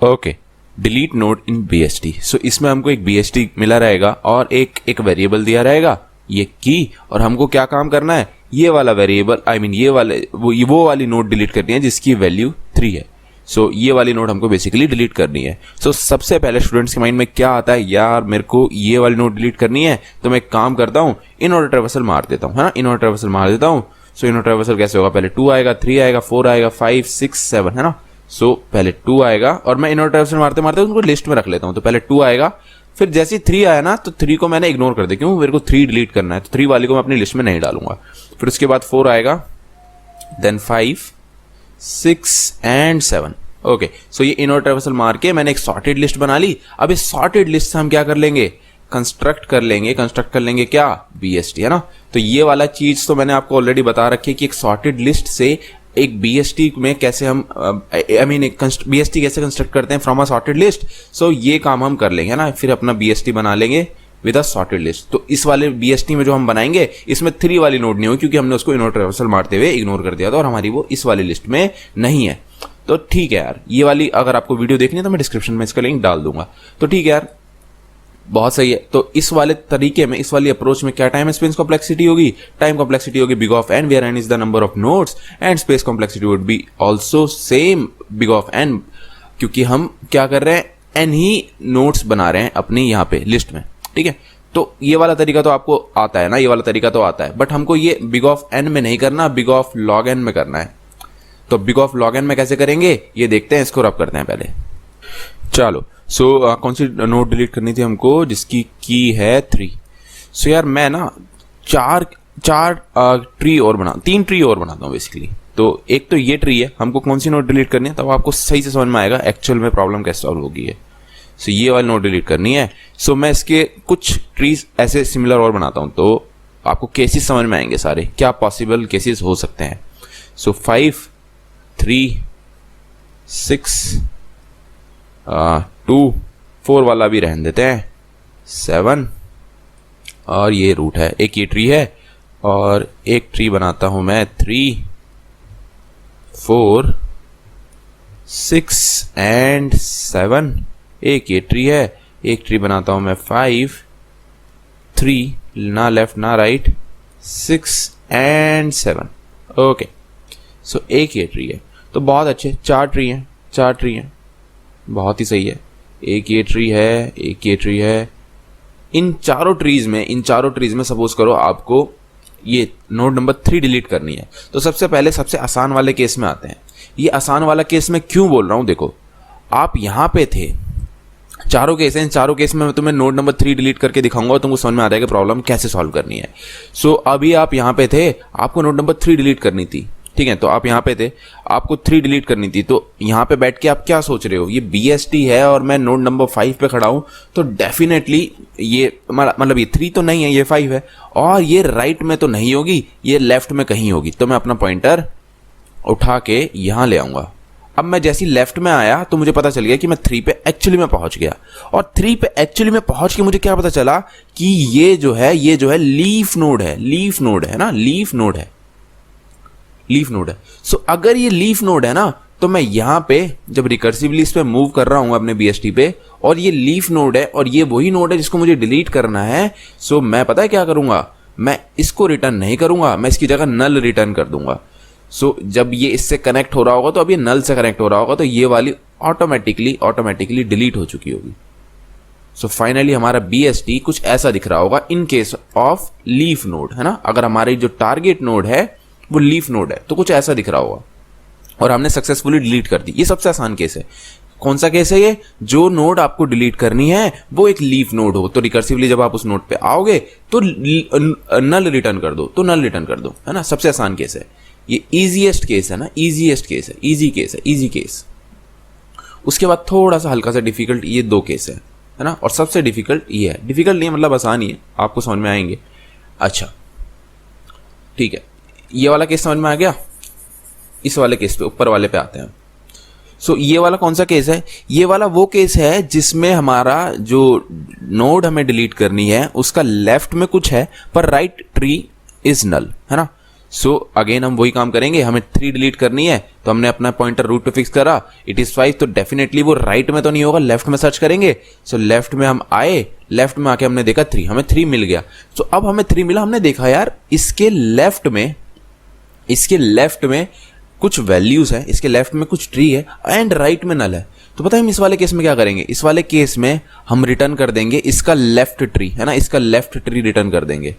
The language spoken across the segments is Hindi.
Okay, delete node in BST. So इसमें हमको एक बीएसटी मिला रहेगा और एक वेरिएबल दिया रहेगा, ये की, और हमको क्या काम करना है, ये वाला वेरिएबल ये वाले वो वाली नोड डिलीट करनी है जिसकी वैल्यू 3 है। सो ये वाली नोड हमको बेसिकली डिलीट करनी है। सो सबसे पहले स्टूडेंट्स के माइंड में क्या आता है, यार मेरे को ये वाली नोड डिलीट करनी है, तो मैं एक काम करता हूँ, इन ऑर्डर ट्रेवर्सल मार देता हूँ, है ना, इन ऑर्डर ट्रेवर्सल मार देता हूँ। सो इन ऑर्डर ट्रेवर्सल कैसे होगा, पहले 2 आएगा, 3 आएगा, 4 आएगा, 5 6 7, है ना। सो पहले 2 आएगा और मैं इन ऑर्डर ट्रेवर्सल मारते मारते उनको लिस्ट में रख लेता हूँ। तो पहले 2 आएगा, फिर जैसे 3 आया ना तो 3 को मैंने इग्नोर कर दिया, क्यों, मेरे को 3 डिलीट करना है, तो 3 वाली को मैं अपनी लिस्ट में नहीं डालूंगा। फिर उसके बाद 4 आएगा, देन 5 6 एंड 7। ओके, सो ये इनर ट्रेवर्सल मार के मैंने एक सॉर्टेड लिस्ट बना ली। अब इस सॉर्टेड लिस्ट से हम क्या कर लेंगे, कंस्ट्रक्ट कर लेंगे क्या, बीएसटी, है ना। तो ये वाला चीज तो मैंने आपको ऑलरेडी बता रखी है कि एक सॉर्टेड लिस्ट से एक बीएसटी में कैसे हम बीएसटी कैसे कंस्ट्रक्ट करते हैं फ्रॉम अ सॉर्टेड लिस्ट। सो ये काम हम कर लेंगे, है ना, फिर अपना बीएसटी बना लेंगे विद अ सॉर्टेड लिस्ट। तो इस वाले बीएसटी में जो हम बनाएंगे इसमें 3 वाली नोड नहीं होगी, क्योंकि हमने उसको इनर ट्रेवर्सल मारते हुए इग्नोर कर दिया था और हमारी वो इस वाली लिस्ट में नहीं है। तो ठीक है यार, ये वाली अगर आपको वीडियो देखनी है तो मैं डिस्क्रिप्शन में इसका लिंक डाल दूंगा। तो ठीक है यार, बहुत सही है। तो इस वाले तरीके में, इस वाली अप्रोच में क्या टाइम स्पेस कॉम्प्लेक्सिटी होगी, टाइम कॉम्प्लेक्सिटी होगी big of n, where n is the number of nodes, and space complexity would be also same big of n, क्योंकि हम क्या कर रहे हैं, एन ही नोड्स बना रहे हैं अपनी यहाँ पे लिस्ट में। ठीक है, तो ये वाला तरीका तो आपको आता है ना, ये वाला तरीका तो आता है, बट हमको ये बिग ऑफ एन में नहीं करना, बिग ऑफ लॉग एन में करना है। तो बिग ऑफ लॉग एन में कैसे करेंगे ये देखते हैं, इसको रब करते हैं पहले। चलो, सो कौन सी नोड डिलीट करनी थी हमको, जिसकी की है 3। सो यार मैं ना तीन ट्री और बनाता हूँ बेसिकली। तो एक तो ये ट्री है, हमको कौन सी नोड डिलीट करनी है, तब आपको सही से समझ में आएगा एक्चुअल में प्रॉब्लम कैसे सॉल्व होगी है। सो ये वाली नोड डिलीट करनी है। सो मैं इसके कुछ ट्रीज ऐसे सिमिलर और बनाता हूँ, तो आपको केसेस समझ में आएंगे सारे, क्या पॉसिबल केसेस हो सकते हैं। सो 5 3 6 2 4 वाला भी रहने देते हैं, 7, और ये रूट है, एक ये ट्री है, और एक ट्री बनाता हूं मैं 3 4 6 एंड 7, एक ये ट्री है, एक ट्री बनाता हूं मैं 5 3, ना लेफ्ट ना राइट, 6 एंड 7। ओके, सो एक ये ट्री है। तो बहुत अच्छे, 4 ट्री हैं, बहुत ही सही है। एक ये ट्री है, एक ये ट्री है। इन चारों ट्रीज में सपोज करो आपको ये नोड नंबर 3 डिलीट करनी है, तो सबसे पहले सबसे आसान वाले केस में आते हैं। ये आसान वाला केस में क्यों बोल रहा हूं, देखो आप यहां पे थे, चारों केस हैं, इन चारों केस में मैं तुम्हें नोड नंबर 3 डिलीट करके दिखाऊंगा, तुमको समझ में आ जाएगा प्रॉब्लम कैसे सॉल्व करनी है। सो अभी आप यहां पे थे, आपको नोड नंबर 3 डिलीट करनी थी, ठीक है, तो आप यहाँ पे थे, आपको 3 डिलीट करनी थी। तो यहाँ पे बैठ के आप क्या सोच रहे हो, ये बीएसटी है और मैं नोड नंबर 5 पे खड़ा हूं, तो डेफिनेटली ये मतलब ये 3 तो नहीं है, ये 5 है, और ये राइट में तो नहीं होगी, ये लेफ्ट में कहीं होगी। तो मैं अपना पॉइंटर उठा के यहां ले आऊंगा। अब मैं जैसी लेफ्ट में आया तो मुझे पता चल गया कि मैं 3 पे एक्चुअली में पहुंच गया, और 3 पे एक्चुअली में पहुंच के मुझे क्या पता चला कि ये जो है लीफ नोड है, लीफ नोड है। सो अगर ये लीफ नोड है ना, तो मैं यहां पे जब रिकर्सिवली इस पे मूव कर रहा हूं अपने बीएसटी पे, और ये लीफ नोड है और ये वही नोड है जिसको मुझे डिलीट करना है, सो मैं पता है क्या करूंगा, मैं इसको रिटर्न नहीं करूंगा, मैं इसकी जगह नल रिटर्न कर दूंगा। सो जब ये इससे कनेक्ट हो रहा होगा, तो अब ये नल से कनेक्ट हो रहा होगा, तो ये वाली ऑटोमेटिकली डिलीट हो चुकी होगी। सो फाइनली हमारा बीएसटी कुछ ऐसा दिख रहा होगा in case of leaf node, है ना। अगर हमारी जो टारगेट नोड है वो लीफ नोड है, तो कुछ ऐसा दिख रहा होगा, और हमने सक्सेसफुली डिलीट कर दी। ये सबसे आसान केस है। कौन सा केस है ये, जो नोड आपको डिलीट करनी है वो एक लीफ नोड हो, तो रिकर्सिवली जब आप उस नोड पे आओगे तो नल रिटर्न कर दो, है ना। सबसे आसान केस है ये, इजीएस्ट केस है ना, इजी केस। उसके बाद थोड़ा सा हल्का सा डिफिकल्ट ये 2 केस है ना, और सबसे डिफिकल्ट ये है। डिफिकल्ट नहीं मतलब आसान ही है, आपको समझ में आएंगे। अच्छा ठीक है, ये वाला केस समझ में आ गया। इस वाले केस पे, ऊपर वाले पे आते हैं। सो ये वाला कौन सा केस है, ये वाला वो केस है जिसमें हमारा जो नोड हमें डिलीट करनी है उसका लेफ्ट में कुछ है पर राइट ट्री इज नल, है ना। सो अगेन हम वही काम करेंगे, हमें 3 डिलीट करनी है तो हमने अपना पॉइंटर रूट पे फिक्स करा, इट इज 5, तो डेफिनेटली वो राइट में तो नहीं होगा, लेफ्ट में सर्च करेंगे। सो लेफ्ट में हम आए, लेफ्ट में आके हमने देखा 3, हमें 3 मिल गया। सो अब हमें 3 मिला, हमने देखा यार इसके लेफ्ट में कुछ वैल्यूज है, इसके लेफ्ट में कुछ ट्री है एंड राइट में नल है। तो पता है हम इस वाले केस में क्या करेंगे, इस वाले केस में हम रिटर्न कर देंगे इसका लेफ्ट ट्री, है ना, इसका लेफ्ट ट्री रिटर्न कर देंगे।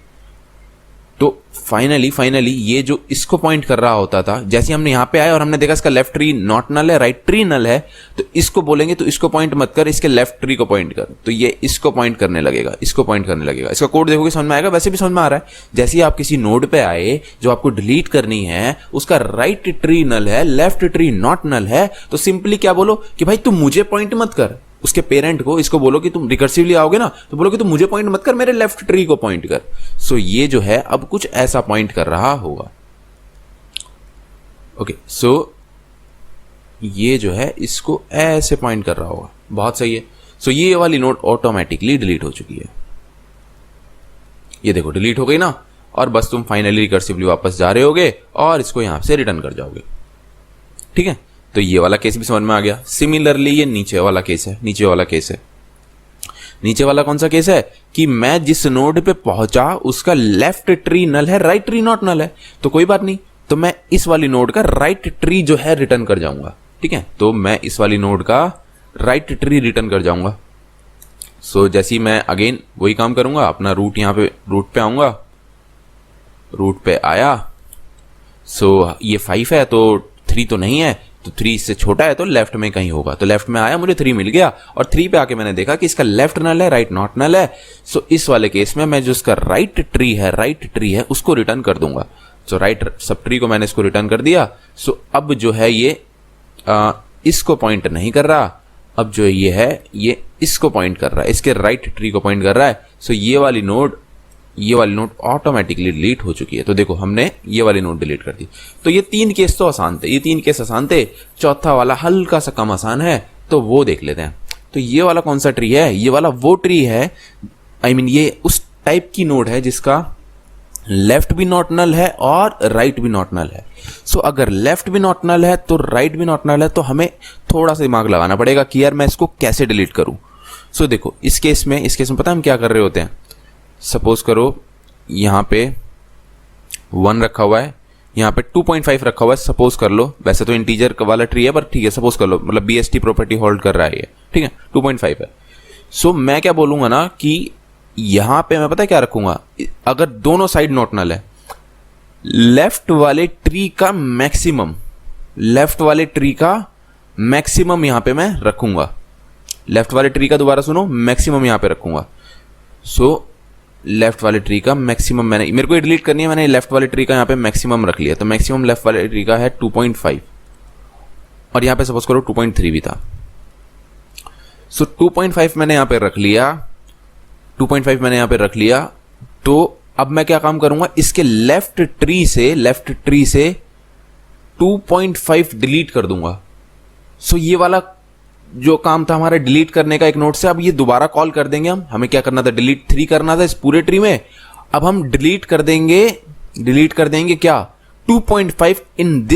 तो फाइनली ये जो इसको पॉइंट कर रहा होता था, जैसे हमने यहां पे आए और हमने देखा इसका लेफ्ट ट्री नॉट नल है, राइट ट्री नल है, तो इसको बोलेंगे तो इसको पॉइंट मत कर, इसके लेफ्ट ट्री को पॉइंट कर, तो ये इसको पॉइंट करने लगेगा, इसको पॉइंट करने लगेगा। इसका कोड देखोगे समझ में आएगा, वैसे भी समझ में आ रहा है। जैसे ही आप किसी नोड पे आए जो आपको डिलीट करनी है, उसका राइट ट्री नल है, लेफ्ट ट्री नॉट नल है, तो सिंपली क्या बोलो कि भाई तुम मुझे पॉइंट मत कर, उसके पेरेंट को, इसको बोलो कि तुम रिकर्सिवली आओगे ना तो बोलो कि तुम मुझे पॉइंट मत कर, मेरे लेफ्ट ट्री को पॉइंट कर। सो ये जो है अब कुछ ऐसा पॉइंट कर रहा होगा। ओके, सो ये जो है इसको ऐसे पॉइंट कर रहा होगा, बहुत सही है। सो ये वाली नोड ऑटोमेटिकली डिलीट हो चुकी है, ये देखो डिलीट हो गई ना, और बस तुम फाइनली रिकर्सिवली वापस जा रहे होगे और इसको यहां से रिटर्न कर जाओगे। ठीक है, तो ये वाला केस भी समझ में आ गया। सिमिलरली ये नीचे वाला केस है, नीचे वाला कौन सा केस है कि मैं जिस नोड पे पहुंचा उसका लेफ्ट ट्री नल है, राइट ट्री नॉट नल है, तो कोई बात नहीं, तो मैं इस वाली नोड का राइट ट्री जो है रिटर्न कर जाऊंगा। ठीक है, तो मैं इस वाली नोड का राइट ट्री रिटर्न कर जाऊंगा। सो जैसे ही मैं अगेन वही काम करूंगा, अपना रूट यहां पे रूट पे आऊंगा, रूट पे आया, सो ये 5 है तो 3 तो नहीं है, तो 3 इससे छोटा है तो लेफ्ट में कहीं होगा, तो लेफ्ट में आया, मुझे 3 मिल गया, और 3 पे आके मैंने देखा कि इसका लेफ्ट नल है, राइट नॉट नल है। सो इस वाले केस में मैं जो इसका राइट ट्री है उसको रिटर्न कर दूंगा। सो राइट सब ट्री को मैंने इसको रिटर्न कर दिया। सो अब जो है ये इसको पॉइंट नहीं कर रहा, अब जो ये है ये इसको पॉइंट कर रहा है, इसके राइट ट्री को पॉइंट कर रहा है। सो ये वाली नोड ऑटोमेटिकली डिलीट हो चुकी है। तो देखो हमने ये वाली नोड डिलीट कर दी। तो ये 3 केस तो आसान थे, ये 3 केस आसान थे, चौथा वाला हल्का सा कम आसान है, तो वो देख लेते हैं। तो ये वाला कौन सा ट्री है, ये वाला वो ट्री है, ये उस टाइप की नोड है जिसका लेफ्ट भी नॉट नल है और राइट भी नॉट नल है। सो अगर लेफ्ट भी नॉट नल है तो राइट भी नॉट नल है, तो हमें थोड़ा सा दिमाग लगाना पड़ेगा कि यार मैं इसको कैसे डिलीट करूं। सो देखो इस केस में पता है हम क्या कर रहे होते हैं, सपोज करो यहां पे 1 रखा हुआ है, यहां पे 2.5 रखा हुआ है, सपोज कर लो, वैसे तो इंटीजर वाला ट्री है पर ठीक है, सपोज कर लो, मतलब बीएसटी प्रॉपर्टी होल्ड कर रहा है ये, ठीक है, 2.5 है। सो मैं क्या बोलूंगा ना कि यहां पे मैं पता है क्या रखूंगा, अगर दोनों साइड नॉट नल है, लेफ्ट वाले ट्री का मैक्सिमम यहां पे मैं रखूंगा, लेफ्ट वाले ट्री का दोबारा सुनो, मैक्सिमम यहां पे रखूंगा। सो लेफ्ट वाले ट्री का मैक्सिमम मेरे को डिलीट करनी है, मैंने लेफ्ट वाले ट्री का यहां पे मैक्सिमम रख लिया, तो मैक्सिमम लेफ्ट वाले ट्री का है 2.5 और यहां पे सपोज करो 2.3 भी था। सो 2.5 मैंने यहां पे रख लिया, 2.5 मैंने यहां पे रख लिया। तो अब मैं क्या काम करूंगा, इसके लेफ्ट ट्री से 2.5 डिलीट कर दूंगा। सो ये वाला जो काम था हमारा डिलीट करने का एक नोड से, अब ये दोबारा कॉल कर देंगे हम, हमें क्या करना था, डिलीट 3 करना था इस पूरे ट्री में। अब हम डिलीट कर देंगे क्या, 2.5 in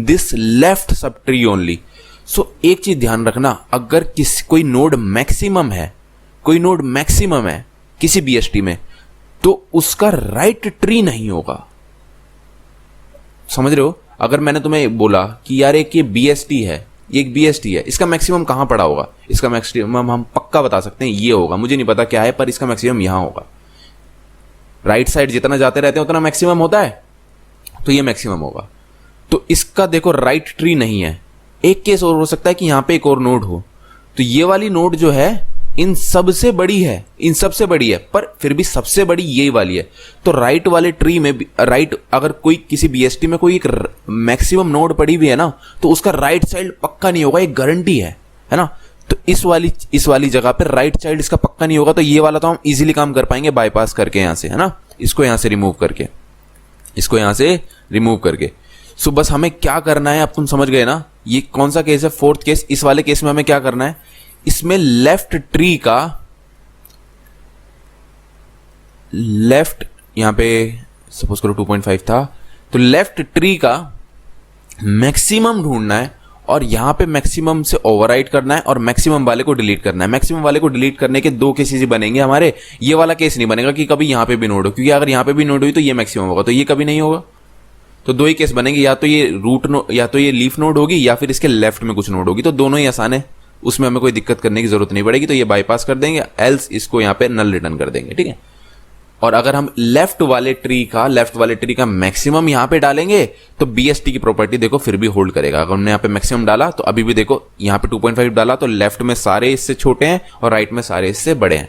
this left subtree only. So एक चीज ध्यान रखना, अगर कोई नोड मैक्सिमम है किसी बीएसटी में, तो उसका राइट ट्री नहीं होगा, समझ रहे हो। अगर मैंने तुम्हें बोला कि यार एक ये बीएसटी है, इसका मैक्सिमम कहां पड़ा होगा, इसका मैक्सिमम हम पक्का बता सकते हैं ये होगा, मुझे नहीं पता क्या है पर इसका मैक्सिमम यहां होगा। राइट साइड जितना जाते रहते हैं उतना मैक्सिमम होता है, तो ये मैक्सिमम होगा। तो इसका देखो राइट ट्री नहीं है। एक केस और हो सकता है कि यहां पे एक और नोड हो, तो ये वाली नोड जो है इन सबसे बड़ी है, पर फिर भी सबसे बड़ी यही वाली है। तो राइट वाले ट्री में राइट, अगर कोई किसी बीएसटी में कोई एक मैक्सिमम नोड पड़ी हुई है ना, तो उसका राइट साइड पक्का नहीं होगा, एक गारंटी है ना। तो इस वाली जगह पे राइट साइड इसका पक्का नहीं होगा, तो ये वाला तो हम इजीली काम कर पाएंगे बाईपास करके यहां से, है ना, इसको यहां से रिमूव करके। सो बस हमें क्या करना है, अब तुम समझ गए ना, ये कौन सा केस है, 4th केस। इस वाले केस में हमें क्या करना है, इसमें लेफ्ट ट्री का लेफ्ट, यहां पे सपोज करो 2.5 था, तो लेफ्ट ट्री का मैक्सिमम ढूंढना है और यहां पे मैक्सिमम से ओवरराइड करना है और मैक्सिमम वाले को डिलीट करना है। मैक्सिमम वाले को डिलीट करने के दो केसेस ही बनेंगे हमारे, ये वाला केस नहीं बनेगा कि कभी यहां पे भी नोड हो, क्योंकि अगर यहां पे भी नोड हुई तो ये मैक्सिमम होगा, तो ये कभी नहीं होगा। तो दो ही केस बनेंगे, या तो ये रूट नोड, या तो ये लीफ नोड होगी, या फिर इसके लेफ्ट में कुछ नोड होगी। तो दोनों ही आसान है, उसमें हमें कोई दिक्कत करने की जरूरत नहीं पड़ेगी, तो ये बाईपास कर देंगे, एल्स इसको यहाँ पे नल रिटर्न कर देंगे, ठीक है। और अगर हम लेफ्ट वाले ट्री का मैक्सिमम यहां पे डालेंगे तो बीएसटी की प्रॉपर्टी देखो फिर भी होल्ड करेगा। अगर हमने यहां पे मैक्सिमम डाला तो अभी भी देखो यहां पे 2.5 डाला तो लेफ्ट में सारे इससे छोटे हैं और राइट में सारे इससे बड़े हैं।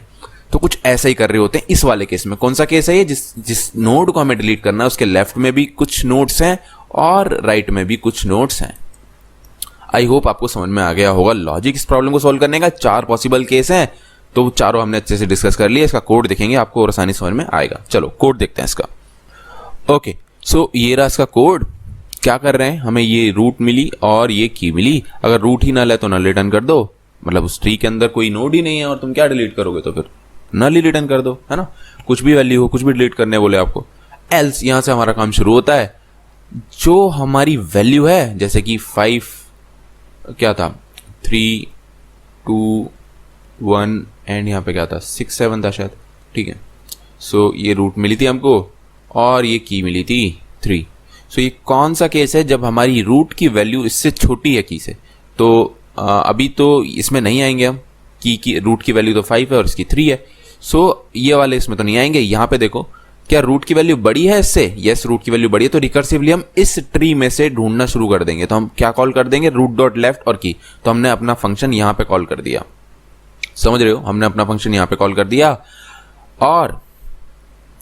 तो कुछ ऐसा ही कर रहे होते हैं इस वाले केस में। कौन सा केस है ये? जिस नोड को हमें डिलीट करना है उसके लेफ्ट में भी कुछ नोड्स हैं और राइट में भी कुछ नोड्स हैं। आई होप आपको समझ में आ गया होगा लॉजिक इस प्रॉब्लम को सोल्व करने का। 4 पॉसिबल केस हैं, तो चारों हमने अच्छे से डिस्कस कर लिया। इसका कोड देखेंगे आपको और आसानी समझ में आएगा। चलो कोड देखते हैं इसका। ओके, सो ये रहा इसका कोड। क्या कर रहे हैं, हमें ये रूट मिली और ये की मिली। अगर रूट ही नल है तो नल रिटर्न कर दो, मतलब उस ट्री के अंदर कोई नोड ही नहीं है और तुम क्या डिलीट करोगे, तो फिर नल ही रिटर्न कर दो, है ना। कुछ भी वैल्यू हो, कुछ भी डिलीट करने बोले आपको। एल्स यहां से हमारा काम शुरू होता है। जो हमारी वैल्यू है, जैसे कि 5 क्या था, 3 2 1 एंड यहाँ पे क्या था 6 7 था शायद, ठीक है। सो ये रूट मिली थी हमको और ये की मिली थी 3। सो ये कौन सा केस है जब हमारी रूट की वैल्यू इससे छोटी है की से। तो अभी तो इसमें नहीं आएंगे हम, की रूट की वैल्यू तो 5 है और इसकी 3 है। सो ये वाले इसमें तो नहीं आएंगे। यहाँ पे देखो क्या रूट की वैल्यू बड़ी है इससे, यस रूट की वैल्यू बड़ी है, तो रिकर्सिवली हम इस ट्री में से ढूंढना शुरू कर देंगे। तो हम क्या कॉल कर देंगे, रूट डॉट लेफ्ट और की। तो हमने अपना फंक्शन यहाँ पे कॉल कर दिया, समझ रहे हो, हमने अपना फंक्शन यहां पे कॉल कर दिया। और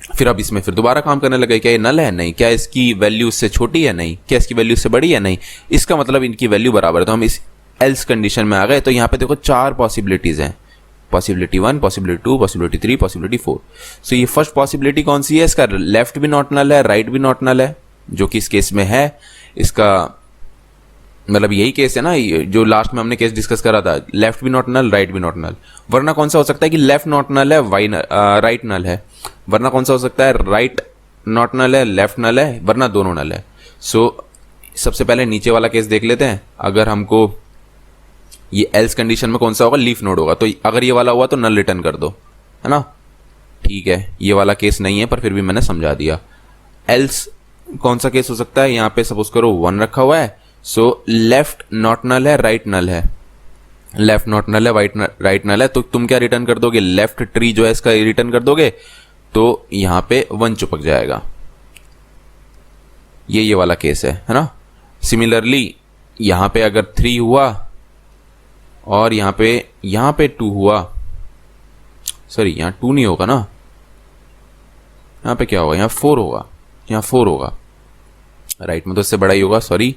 फिर अब इसमें फिर दोबारा काम करने लगे। क्या ये नल है? नहीं। क्या इसकी वैल्यू इससे छोटी है? नहीं। क्या इसकी वैल्यू इससे बड़ी है? नहीं। इसका मतलब इनकी वैल्यू बराबर है। तो हम इस एल्स कंडीशन में आ गए। तो यहां पे देखो 4 पॉसिबिलिटीज हैं, पॉसिबिलिटी 1, पॉसिबिलिटी 2, पॉसिबिलिटी 3, पॉसिबिलिटी 4। सो ये फर्स्ट पॉसिबिलिटी कौन सी है, इसका लेफ्ट भी नॉट नल है, राइट भी नॉट नल है, जो कि इस केस में है। इसका मतलब यही केस है ना, जो लास्ट में हमने केस डिस्कस करा था, लेफ्ट भी नॉट नल, राइट भी नॉट नल। वरना कौन सा हो सकता है कि लेफ्ट नॉट नल है, राइट नल है। वरना कौन सा हो सकता है, राइट नॉट नल है, लेफ्ट नल है, वरना दोनों नल है। सो सबसे पहले नीचे वाला केस देख लेते हैं। अगर हमको ये एल्स कंडीशन में कौन सा होगा, लीफ नोड होगा। तो अगर ये वाला हुआ तो नल रिटर्न कर दो, है ना, ठीक है। ये वाला केस नहीं है पर फिर भी मैंने समझा दिया। एल्स कौन सा केस हो सकता है, यहाँ पे सपोज करो 1 रखा हुआ है। सो लेफ्ट नॉट नल है, राइट नल है, लेफ्ट नॉट नल है, राइट नल है। तो तुम क्या रिटर्न कर दोगे, लेफ्ट ट्री जो है इसका रिटर्न कर दोगे। तो यहां पे 1 चिपक जाएगा। ये वाला केस है ना। सिमिलरली यहां पे अगर 3 हुआ और यहां पे 2 हुआ, सॉरी यहां 2 नहीं होगा ना, यहां पे क्या होगा, यहां 4 होगा, यहां 4 होगा, राइट में तो इससे बड़ा ही होगा, सॉरी।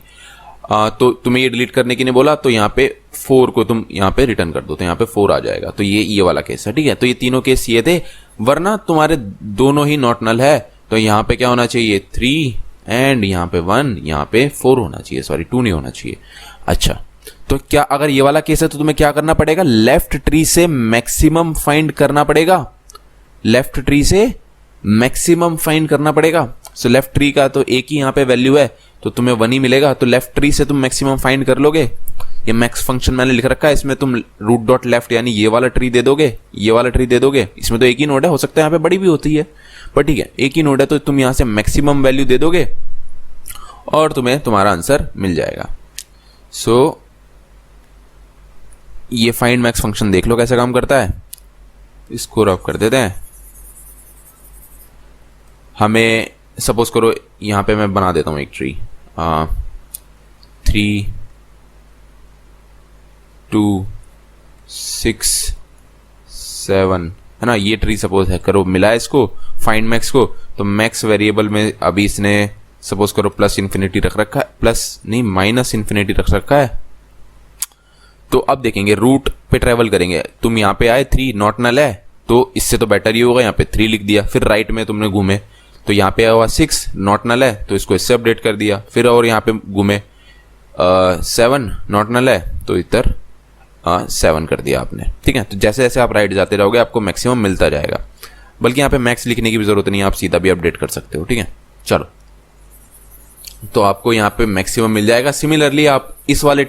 तो तुम्हें ये डिलीट करने की नहीं बोला, तो यहाँ पे 4 को तुम यहाँ पे रिटर्न कर दो, तो यहाँ पे 4 आ जाएगा। तो ये वाला केस है, ठीक है। तो ये तीनों केस ये थे। वरना तुम्हारे दोनों ही नॉट नल है, तो यहाँ पे क्या होना चाहिए, 3 एंड यहाँ पे 1, यहाँ पे 4 होना चाहिए, सॉरी 2 नहीं होना चाहिए। अच्छा, तो क्या अगर ये वाला केस है तो तुम्हें क्या करना पड़ेगा, लेफ्ट ट्री से मैक्सिमम फाइंड करना पड़ेगा, लेफ्ट ट्री से मैक्सिमम फाइंड करना पड़ेगा। सो लेफ्ट ट्री का तो एक ही यहाँ पे वैल्यू है, तो तुम्हें 1 ही मिलेगा। तो लेफ्ट ट्री से तुम मैक्सिमम फाइंड कर लोगे। ये मैक्स फंक्शन मैंने लिख रखा है, इसमें तुम रूट डॉट लेफ्ट यानी ये वाला ट्री दे दोगे, ये वाला ट्री दे दोगे। इसमें तो एक ही नोड है, हो सकता है यहाँ पे बड़ी भी होती है, पर ठीक है एक ही नोड है, तो तुम यहाँ से मैक्सिमम वैल्यू दे दोगे और तुम्हें तुम्हारा आंसर मिल जाएगा। सो ये फाइंड मैक्स फंक्शन देख लो कैसे काम करता है। इसको रफ कर देते हैं। हमें सपोज करो यहां पे मैं बना देता हूं एक ट्री, 3 2 6 7, है ना। ये ट्री सपोज है, करो मिला इसको फाइंड मैक्स को। तो मैक्स वेरिएबल में अभी इसने सपोज करो प्लस इन्फिनिटी रख रखा है, प्लस नहीं माइनस इन्फिनिटी रख रखा है। तो अब देखेंगे रूट पे ट्रेवल करेंगे। तुम यहाँ पे आए, 3 नॉट नल है, तो इससे तो बेटर ही होगा, यहाँ पे 3 लिख दिया। फिर राइट में तुमने घूमे, तो यहाँ पे हुआ 6 नॉट नल है, तो इसको इससे अपडेट कर दिया। फिर और यहाँ पे घूमे 7 नॉट नल है, तो इधर 7 कर दिया आपने, ठीक है। तो जैसे जैसे आप राइट जाते रहोगे आपको मैक्सिमम मिलता जाएगा। बल्कि यहाँ पे मैक्स लिखने की भी जरूरत नहीं है, आप सीधा भी अपडेट कर सकते हो, ठीक है। चलो तो आपको यहाँ पे मैक्सिमम मिल जाएगा। सिमिलरली आप इस वाले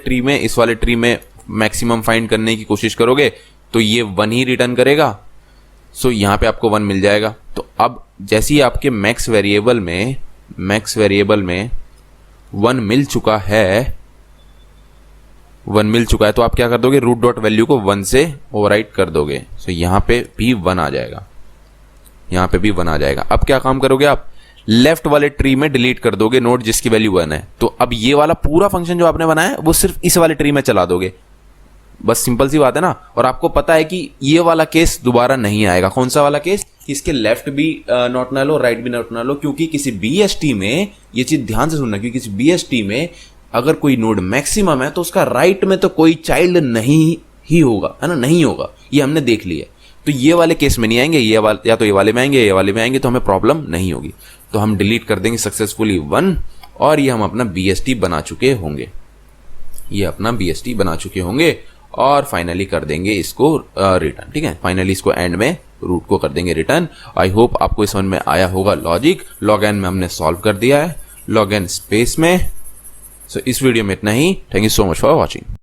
ट्री में मैक्सिमम फाइंड करने की कोशिश करोगे तो ये 1 ही रिटर्न करेगा। सो यहाँ पे आपको 1 मिल जाएगा। तो अब जैसे ही आपके मैक्स वेरिएबल में 1 मिल चुका है, 1 मिल चुका है, तो आप क्या कर दोगे, रूट डॉट वैल्यू को 1 से ओवरराइट कर दोगे। सो यहाँ पे भी 1 आ जाएगा, यहाँ पे भी 1 आ जाएगा। अब क्या काम करोगे, आप लेफ्ट वाले ट्री में डिलीट कर दोगे नोड जिसकी वैल्यू 1 है। तो अब ये वाला पूरा फंक्शन जो आपने बनाया है वो सिर्फ इस वाले ट्री में चला दोगे। बस सिंपल सी बात है ना। और आपको पता है कि ये वाला केस दोबारा नहीं आएगा। कौन सा वाला केस, इसके लेफ्ट भी नॉट नल हो, राइट भी नॉट नल हो, क्योंकि किसी बीएसटी में, ये चीज ध्यान से सुनना, क्योंकि किसी बीएसटी में अगर कोई नोड मैक्सिमम है तो उसका राइट में तो कोई चाइल्ड नहीं ही होगा, है ना, नहीं होगा, ये हमने देख लिया। तो ये वाले केस में नहीं आएंगे, ये वाले या तो ये वाले में आएंगे, ये वाले में आएंगे, तो हमें प्रॉब्लम नहीं होगी। तो हम डिलीट कर देंगे सक्सेसफुली 1 और ये हम अपना बीएसटी बना चुके होंगे, ये अपना बीएसटी बना चुके होंगे और फाइनली कर देंगे इसको रिटर्न। ठीक है, फाइनली इसको एंड में रूट को कर देंगे रिटर्न। आई होप आपको इस समझ में आया होगा लॉजिक। लॉग एन में हमने सॉल्व कर दिया है, लॉग एन स्पेस में। सो इस वीडियो में इतना ही। Thank you so much for watching.